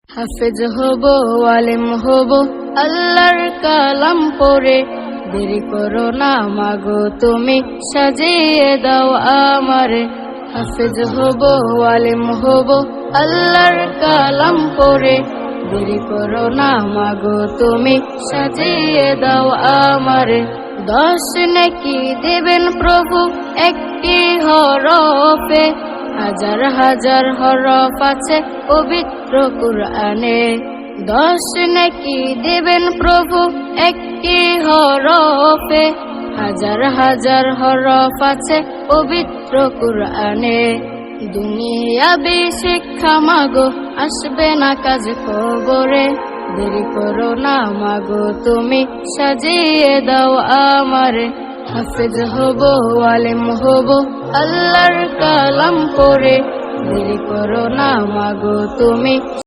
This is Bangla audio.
হাফেজ হব, আলেম হব, আল্লাহর কালাম পড়ে। দেরি করো না মাগো তুমি, সাজিয়ে দাও আমারে। হাফেজ হব, আলেম হব, আল্লাহর কালাম পড়ে। দেরি করো না মাগো তুমি, সাজিয়ে দাও আমারে। 10 নেকি দেবেন প্রভু একটি হরফে, হাজার হাজার হরফ আছে পবিত্র কুরআনে। 10 নেকি দেবেন প্রভু একটি হরফে, হাজার হাজার হরফ আছে পবিত্র কুরআনে। দুনিয়াবি শিক্ষা মাগো আসবে না কাজ কবরে। দেরি করো না মাগো তুমি, সাজিয়ে দাও আমারে। হাফেজ হব, আলেম হব, আল্লাহর কালাম পড়ে। দেরি করো না মাগো তুমি।